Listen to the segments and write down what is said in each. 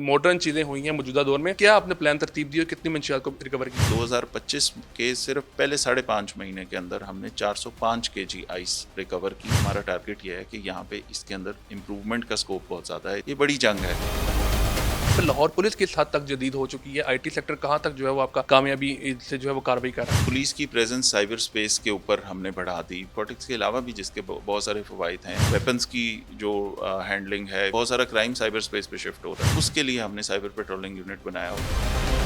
Modern चीज़ें हुई हैं मौजूदा दौर में, क्या आपने प्लान तरतीब दी और कितनी मंशियात को रिकवर की? 2025 के सिर्फ पहले 5.5 महीने के अंदर हमने 405 केजी आइस रिकवर की। हमारा टारगेट ये है कि यहाँ पे इसके अंदर इम्प्रूवमेंट का स्कोप बहुत ज़्यादा है। ये बड़ी जंग है। फिर लाहौर पुलिस किस हद तक जदीद हो चुकी है? आईटी सेक्टर कहाँ तक जो है वो आपका कामयाबी से जो है वो कार्रवाई कर रहा है? पुलिस की प्रेजेंस साइबर स्पेस के ऊपर हमने बढ़ा दी। प्रोटेक्ट्स के अलावा भी जिसके बहुत सारे फ़वाइद हैं। वेपन्स की जो हैंडलिंग है, बहुत सारा क्राइम साइबर स्पेस पे शिफ्ट हो रहा है। उसके लिए हमने साइबर पेट्रोलिंग यूनिट बनाया हुआ है।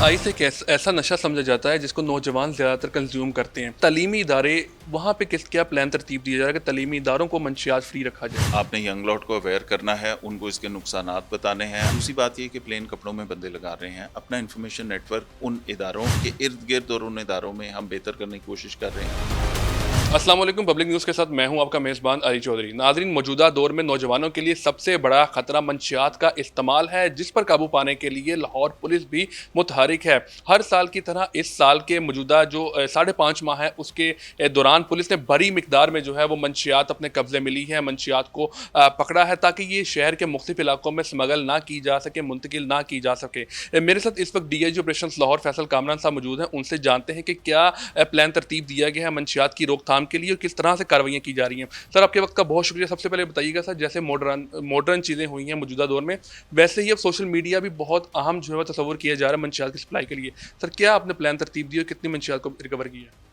आइस एक ऐसा नशा समझा जाता है जिसको नौजवान ज़्यादातर कंज्यूम करते हैं। तालीमी इदारे वहाँ पे क्या प्लान तरतीब दिया जा रहा है कि तालीमी इदारों को मंशियात फ्री रखा जाए? आपने यंग लॉट को अवेयर करना है, उनको इसके नुकसानात बताने हैं। दूसरी बात ये कि प्लेन कपड़ों में बंदे लगा रहे हैं। अपना इंफॉर्मेशन नेटवर्क उन इदारों के इर्द गिर्द और उन इदारों में हम बेहतर करने की कोशिश कर रहे हैं। अस्सलाम वालेकुम। पब्लिक न्यूज़ के साथ मैं हूं आपका मेज़बान अली चौधरी। नाज़रीन, मौजूदा दौर में नौजवानों के लिए सबसे बड़ा खतरा मंशियात का इस्तेमाल है, जिस पर काबू पाने के लिए लाहौर पुलिस भी मुतहरिक है। हर साल की तरह इस साल के मौजूदा जो 5.5 माह है उसके दौरान पुलिस ने बड़ी मिकदार में जो है वो मंशियात अपने कब्जे में ली है, मंशियात को पकड़ा है ताकि ये शहर के मुख्तलिफ इलाकों में स्मगल ना की जा सके, मुंतकिल ना की जा सके। मेरे साथ इस वक्त DIG ऑपरेशंस लाहौर फैसल कामरान साहब मौजूद हैं। उनसे जानते हैं कि क्या प्लान तरतीब दिया गया है मंशियात की रोकथाम के लिए और किस तरह से कार्रवाइयाँ की जा रही हैं। सर, आपके वक्त का बहुत शुक्रिया। सबसे पहले बताइएगा सर, जैसे मॉडर्न चीज़ें हुई हैं मौजूदा दौर में, वैसे ही अब सोशल मीडिया भी बहुत अहम जो है वो तस्वुर किया जा रहा है मंशियात की सप्लाई के लिए। सर, क्या आपने प्लान तरतीब दी और कितनी मंशियात को रिकवर की है?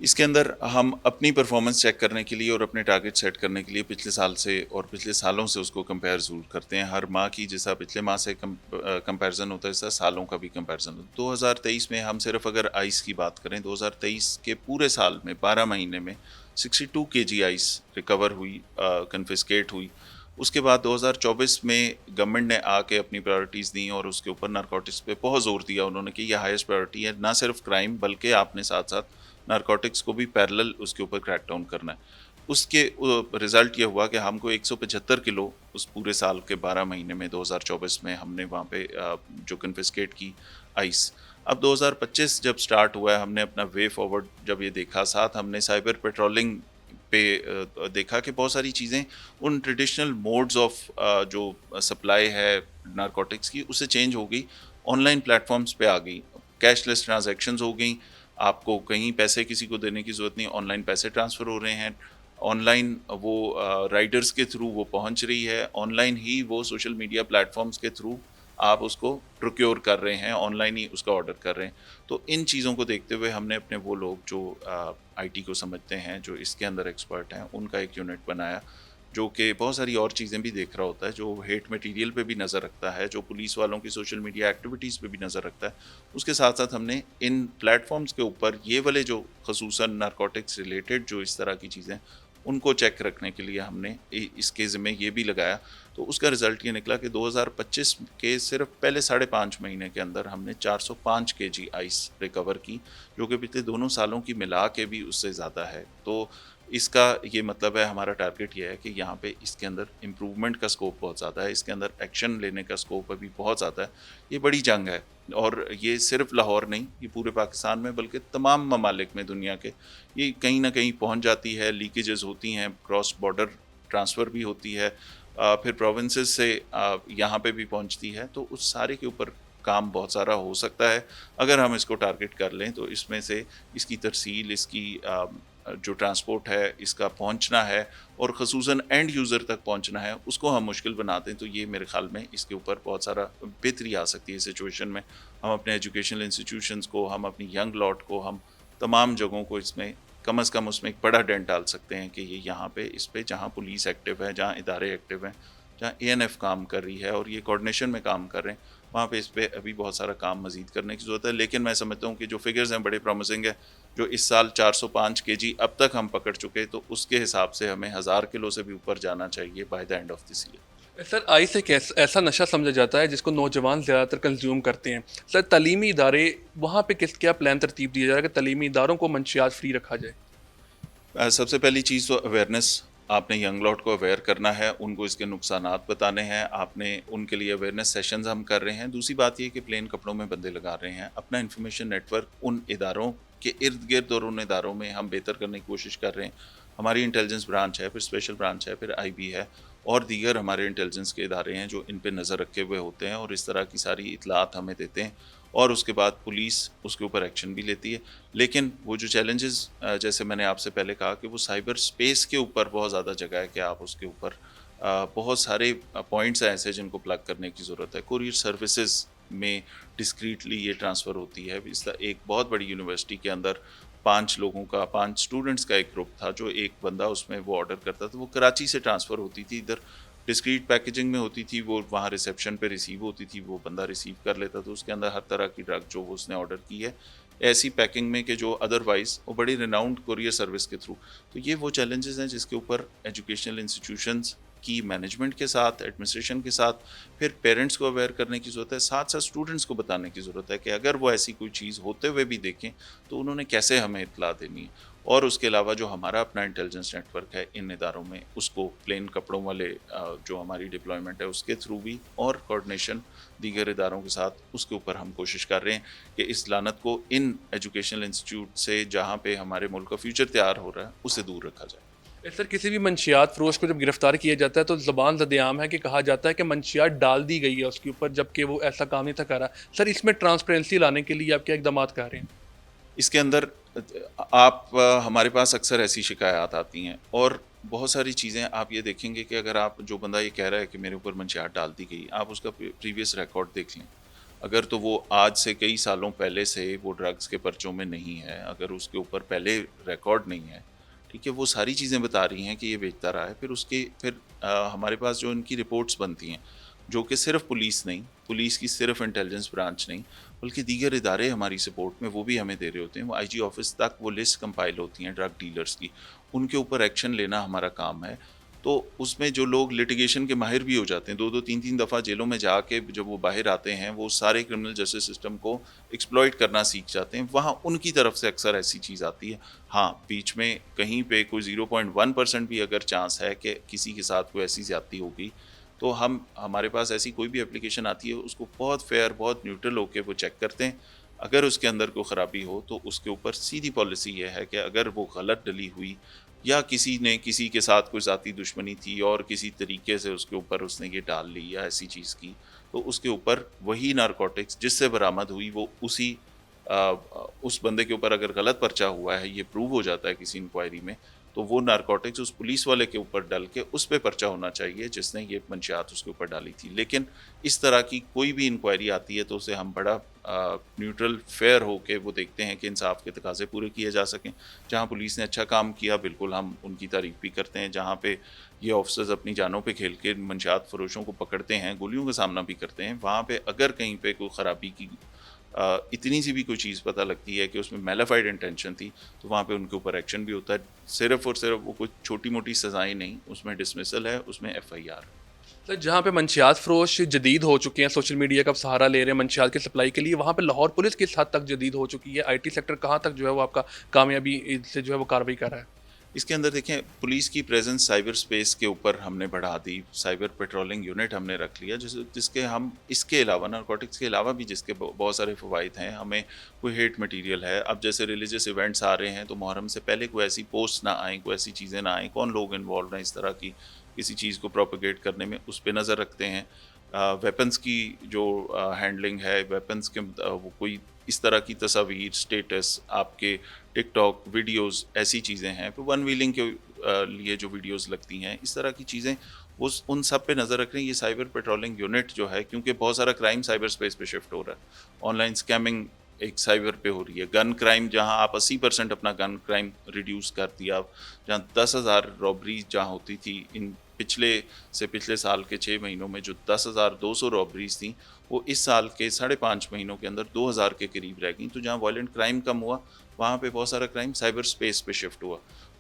इसके अंदर हम अपनी परफॉर्मेंस चेक करने के लिए और अपने टारगेट सेट करने के लिए पिछले साल से और पिछले सालों से उसको कंपेयर ज़रूर करते हैं। हर माह की जैसा पिछले माह से कंपैरिजन होता है, ऐसा सालों का भी कंपैरिजन होता है। 2023 में हम सिर्फ अगर आइस की बात करें, 2023 के पूरे साल में 12 महीने में 62 केजी आइस रिकवर हुई, कन्फिस्केट हुई। उसके बाद 2024 में गवर्नमेंट ने आके अपनी प्रायोरिटीज़ दी और उसके ऊपर नारकोटिक्स पे बहुत ज़ोर दिया उन्होंने कि ये हाईएस्ट प्रायोरिटी है। ना सिर्फ क्राइम बल्कि आपने साथ साथ नारकोटिक्स को भी पैरेलल उसके ऊपर क्रैक डाउन करना है। उसके रिज़ल्ट ये हुआ कि हमको 175 किलो उस पूरे साल के 12 महीने में 2024 में हमने वहाँ पे जो कन्फिस्केट की आइस। अब 2025 जब स्टार्ट हुआ है, हमने अपना वे फॉरवर्ड जब ये देखा, साथ हमने साइबर पेट्रोलिंग पे देखा कि बहुत सारी चीज़ें उन ट्रेडिशनल मोड्स ऑफ जो सप्लाई है नारकोटिक्स की, उससे चेंज हो गई, ऑनलाइन प्लेटफॉर्म्स पे आ गई, कैशलेस ट्रांजैक्शंस हो गई। आपको कहीं पैसे किसी को देने की ज़रूरत नहीं, ऑनलाइन पैसे ट्रांसफ़र हो रहे हैं, ऑनलाइन वो राइडर्स के थ्रू वो पहुंच रही है, ऑनलाइन ही वो सोशल मीडिया प्लेटफॉर्म्स के थ्रू आप उसको प्रोक्योर कर रहे हैं, ऑनलाइन ही उसका ऑर्डर कर रहे हैं। तो इन चीज़ों को देखते हुए हमने अपने वो लोग जो आईटी को समझते हैं, जो इसके अंदर एक्सपर्ट हैं, उनका एक यूनिट बनाया जो कि बहुत सारी और चीज़ें भी देख रहा होता है, जो हेट मटेरियल पे भी नज़र रखता है, जो पुलिस वालों की सोशल मीडिया एक्टिविटीज़ पे भी नज़र रखता है। उसके साथ साथ हमने इन प्लेटफॉर्म्स के ऊपर ये वाले जो खसूसन नारकोटिक्स रिलेटेड जो इस तरह की चीज़ें, उनको चेक रखने के लिए हमने इसके ज़िम्मे ये भी लगाया। तो उसका रिज़ल्ट ये निकला कि 2025 के सिर्फ पहले 5.5 महीने के अंदर हमने 405 केजी आइस रिकवर की, जो कि पिछले दोनों सालों की मिला के भी उससे ज़्यादा है। तो इसका ये मतलब है, हमारा टारगेट ये है कि यहाँ पे इसके अंदर इम्प्रूवमेंट का स्कोप बहुत ज़्यादा है, इसके अंदर एक्शन लेने का स्कोप अभी बहुत ज़्यादा है। ये बड़ी जंग है और ये सिर्फ लाहौर नहीं, ये पूरे पाकिस्तान में बल्कि तमाम ममालिक में दुनिया के ये कहीं ना कहीं पहुँच जाती है। लीकेजेस होती हैं, क्रॉस बॉर्डर ट्रांसफ़र भी होती है, फिर प्रोविंसेस से यहाँ पे भी पहुँचती है। तो उस सारे के ऊपर काम बहुत सारा हो सकता है अगर हम इसको टारगेट कर लें। तो इसमें से इसकी तरसील, इसकी जो ट्रांसपोर्ट है, इसका पहुंचना है और ख़ुसूसन एंड यूज़र तक पहुंचना है, उसको हम मुश्किल बनाते हैं। तो ये मेरे ख़्याल में इसके ऊपर बहुत सारा बेहतरी आ सकती है सिचुएशन में। हम अपने एजुकेशनल इंस्टीट्यूशंस को, हम अपनी यंग लॉट को, हम तमाम जगहों को इसमें कम अज़ कम उसमें एक बड़ा डेंट डाल सकते हैं कि ये यहाँ पे इस पे जहाँ पुलिस एक्टिव है, जहाँ इदारे एक्टिव हैं, जहाँ ANF काम कर रही है और ये कोऑर्डिनेशन में काम कर रहे हैं, वहाँ पे इस पे अभी बहुत सारा काम मज़ीद करने की ज़रूरत है। लेकिन मैं समझता हूँ कि जो फिगर्स हैं बड़े प्रॉमिसिंग है। जो इस साल 405 केजी अब तक हम पकड़ चुके, तो उसके हिसाब से हमें 1000 किलो से भी ऊपर जाना चाहिए by the end of this year. Sir, ice एक ऐसा नशा समझा जाता है जिसको नौजवान ज़्यादातर कंज्यूम करते हैं। सर, तालीमी इदारे वहाँ पे क्या प्लान तरतीब दिया जा रहा है कि तालीमी इदारों को मंशियात फ्री रखा जाए? सबसे पहली चीज़ तो अवेयरनेस। आपने यंग लॉट को अवेयर करना है, उनको इसके नुकसानात बताने हैं, आपने उनके लिए अवेयरनेस सेशंस हम कर रहे हैं। दूसरी बात ये कि प्लेन कपड़ों में बंदे लगा रहे हैं। अपना इंफॉर्मेशन नेटवर्क उन इदारों के इर्द गिर्द और उन इदारों में हम बेहतर करने की कोशिश कर रहे हैं। हमारी इंटेलिजेंस ब्रांच है, फिर स्पेशल ब्रांच है, फिर IB है, और दीगर हमारे इंटेलिजेंस के इदारे हैं जो इन पे नज़र रखे हुए होते हैं और इस तरह की सारी इतलात हमें देते हैं और उसके बाद पुलिस उसके ऊपर एक्शन भी लेती है। लेकिन वो जो चैलेंजेस जैसे मैंने आपसे पहले कहा कि वो साइबर स्पेस के ऊपर बहुत ज़्यादा जगह है कि आप उसके ऊपर बहुत सारे पॉइंट्स हैं ऐसे जिनको प्लग करने की ज़रूरत है। कोरियर सर्विसेज में डिस्क्रीटली ये ट्रांसफ़र होती है। इस एक बहुत बड़ी यूनिवर्सिटी के अंदर 5 लोगों का 5 स्टूडेंट्स का एक ग्रुप था जो एक बंदा उसमें वो ऑर्डर करता था। वो कराची से ट्रांसफ़र होती थी, इधर डिस्क्रीट पैकेजिंग में होती थी, वो वहाँ रिसेप्शन पे रिसीव होती थी, वो बंदा रिसीव कर लेता था। उसके अंदर हर तरह की ड्रग जो उसने ऑर्डर की है, ऐसी पैकिंग में कि जो अदरवाइज़ वो बड़ी रिनाउंड कोरियर सर्विस के थ्रू। तो ये वो चैलेंजेस हैं जिसके ऊपर एजुकेशनल इंस्टीट्यूशंस की मैनेजमेंट के साथ, एडमिनिस्ट्रेशन के साथ, फिर पेरेंट्स को अवेयर करने की ज़रूरत है, साथ-साथ स्टूडेंट्स को बताने की ज़रूरत है कि अगर वो ऐसी कोई चीज़ होते हुए भी देखें, तो उन्होंने कैसे हमें इत्तला देनी है। और उसके अलावा जो हमारा अपना इंटेलिजेंस नेटवर्क है इन इदारों में, उसको प्लेन कपड़ों वाले जो हमारी डिप्लॉयमेंट है उसके थ्रू भी और कोऑर्डिनेशन दीगर इदारों के साथ, उसके ऊपर हम कोशिश कर रहे हैं कि इस लानत को इन एजुकेशनल इंस्टीट्यूट से जहाँ पे हमारे मुल्क का फ्यूचर तैयार हो रहा है, उससे दूर रखा जाए। सर किसी भी मंशियात फ़रोश को जब गिरफ़्तार किया जाता है तो ज़बान ज़द-ए-आम है कि कहा जाता है कि मंशियात डाल दी गई है उसके ऊपर जबकि वो ऐसा काम नहीं था कर रहा। सर इसमें ट्रांसपेरेंसी लाने के लिए आप क्या इक़दामात कर रहे हैं? इसके अंदर आप हमारे पास अक्सर ऐसी शिकायत आती हैं और बहुत सारी चीज़ें आप ये देखेंगे कि अगर आप जो बंदा ये कह रहा है कि मेरे ऊपर मंशियात डाल दी गई, आप उसका प्रीवियस रिकॉर्ड देख लें। अगर तो वो आज से कई सालों पहले से वो ड्रग्स के पर्चों में नहीं है, अगर उसके ऊपर पहले रिकॉर्ड नहीं है, ठीक है? वो सारी चीज़ें बता रही हैं कि ये बेचता रहा है। फिर हमारे पास जो इनकी रिपोर्ट्स बनती हैं, जो कि सिर्फ़ पुलिस नहीं, पुलिस की सिर्फ़ इंटेलिजेंस ब्रांच नहीं, बल्कि दीगर इदारे हमारी सपोर्ट में वो भी हमें दे रहे होते हैं। वो आईजी ऑफ़िस तक वो लिस्ट कंपाइल होती हैं ड्रग डीलर्स की, उनके ऊपर एक्शन लेना हमारा काम है। तो उसमें जो लोग लिटिगेशन के माहिर भी हो जाते हैं, 2-2 3-3 दफ़ा जेलों में जाके जब वो बाहर आते हैं, वो सारे क्रिमिनल जस्टिस सिस्टम को एक्सप्लॉइट करना सीख जाते हैं। वहाँ उनकी तरफ से अक्सर ऐसी चीज़ आती है। हाँ, बीच में कहीं पे कोई 0.1% भी अगर चांस है कि किसी के साथ कोई ऐसी ज़्यादती हो गई, तो हमारे पास ऐसी कोई भी एप्लीकेशन आती है, उसको बहुत फेयर, बहुत न्यूट्रल होके वो चेक करते हैं। अगर उसके अंदर कोई ख़राबी हो, तो उसके ऊपर सीधी पॉलिसी ये है कि अगर वो गलत डली हुई या किसी ने किसी के साथ कोई ज़ाती दुश्मनी थी और किसी तरीके से उसके ऊपर उसने ये डाल ली या ऐसी चीज़ की, तो उसके ऊपर वही नारकोटिक्स जिससे बरामद हुई वो उस बंदे के ऊपर अगर गलत पर्चा हुआ है, ये प्रूव हो जाता है किसी इंक्वायरी में, तो वो नारकोटिक्स उस पुलिस वाले के ऊपर डल के उस पे पर्चा होना चाहिए जिसने ये मंशियात उसके ऊपर डाली थी। लेकिन इस तरह की कोई भी इंक्वायरी आती है तो उसे हम बड़ा न्यूट्रल फेयर होके वो देखते हैं कि इंसाफ के तकाज़े पूरे किए जा सकें। जहाँ पुलिस ने अच्छा काम किया बिल्कुल हम उनकी तारीफ़ भी करते हैं, जहाँ पे ये ऑफ़िसर्स अपनी जानों पे खेल के मंशियात फ़रोशों को पकड़ते हैं, गोलियों का सामना भी करते हैं, वहाँ पे अगर कहीं पे कोई ख़राबी की इतनी सी भी कोई चीज़ पता लगती है कि उसमें मैलिफाइड इंटेंशन थी, तो वहाँ पे उनके ऊपर एक्शन भी होता है। सिर्फ़ और सिर्फ़ वो कोई छोटी-मोटी सज़ाएँ नहीं, उसमें डिसमिसल है, उसमें एफ़आईआर। सर जहाँ पे मंशियात फ़रोश जदीद हो चुके हैं, सोशल मीडिया का सहारा ले रहे हैं मंशियात की सप्लाई के लिए, वहाँ पे लाहौर पुलिस किस हद तक जदीद हो चुकी है? आईटी सेक्टर कहाँ तक जो है वो आपका कामयाबी से जो है वो कार्रवाई कर रहा है? इसके अंदर देखें पुलिस की प्रेजेंस साइबर स्पेस के ऊपर हमने बढ़ा दी, साइबर पेट्रोलिंग यूनिट हमने रख लिया जिसके हम इसके अलावा नारकोटिक्स के अलावा भी जिसके बहुत सारे फ़वाइद हैं। हमें कोई हेट मटेरियल है, अब जैसे रिलीजियस इवेंट्स आ रहे हैं तो मुहर्रम से पहले कोई ऐसी पोस्ट ना आएँ, कोई ऐसी चीज़ें ना आएँ, कौन लोग इन्वॉल्व हैं इस तरह की किसी चीज़ को प्रोपेगेट करने में, उस पे नज़र रखते हैं। वेपन्स की जो हैंडलिंग है, वेपन्स के वो कोई इस तरह की तस्वीर, स्टेटस, आपके टिकटॉक वीडियोस ऐसी चीज़ें हैं, फिर वन व्हीलिंग के लिए जो वीडियोस लगती हैं, इस तरह की चीज़ें उन सब पे नज़र रख रहे हैं। ये साइबर पेट्रोलिंग यूनिट जो है, क्योंकि बहुत सारा क्राइम साइबर स्पेस पे शिफ्ट हो रहा है, ऑनलाइन स्कैमिंग एक साइबर पे हो रही है, गन क्राइम जहां आप 80% अपना गन क्राइम रिड्यूस कर दिया, जहां 10,000 रॉबरी जहां होती थी इन पिछले साल के 6 महीनों में जो 10,200 रॉबरीज थी, वो इस साल के 5.5 महीनों के अंदर 2,000 के करीब रह गई। तो जहाँ वायलेंट क्राइम कम हुआ, वहाँ पे बहुत सारा क्राइम साइबर स्पेस पे शिफ्ट हुआ।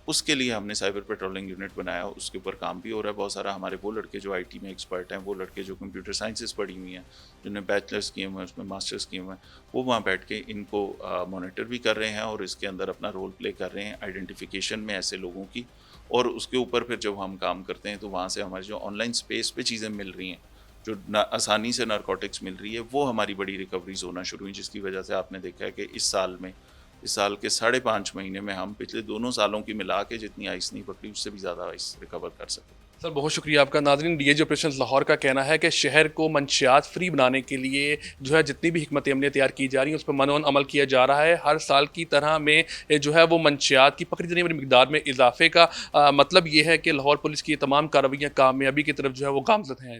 उसके लिए हमने साइबर पेट्रोलिंग यूनिट बनाया, उसके ऊपर काम भी हो रहा है। बहुत सारा हमारे वो लड़के जो आईटी में एक्सपर्ट हैं, वो लड़के जो कंप्यूटर साइंसेस पढ़ी हुई हैं, जिन्होंने बैचलर्स किए हुए हैं, उसमें मास्टर्स किए हुए हैं, वो वहाँ बैठ के इनको मॉनिटर भी कर रहे हैं और इसके अंदर अपना रोल प्ले कर रहे हैं आइडेंटिफिकेशन में ऐसे लोगों की। और उसके ऊपर फिर जब हम काम करते हैं तो वहाँ से हमारी जो ऑनलाइन स्पेस पे चीज़ें मिल रही हैं, जो आसानी से नारकोटिक्स मिल रही है, वो हमारी बड़ी रिकवरीज होना शुरू हुई, जिसकी वजह से आपने देखा है कि इस साल के 5.5 महीने में हम पिछले दोनों सालों की मिला के जितनी आइस नहीं पकड़ी उससे भी ज़्यादा आइस रिकवर कर सके। सर बहुत शुक्रिया आपका। नाज़रीन, डीएजी ऑपरेशंस लाहौर का कहना है कि शहर को मंशियात फ्री बनाने के लिए जो है जितनी भी हिकमत अमलियाँ तैयार की जा रही हैं उस पर मनोन अमल किया जा रहा है। हर साल की तरह में जो है वो मंशियात की पकड़ी जाने वाली मिकदार में इजाफे का मतलब ये है कि लाहौर पुलिस की ये तमाम कार्रवाइयाँ कामयाबी की तरफ जो है वो गामज़द हैं।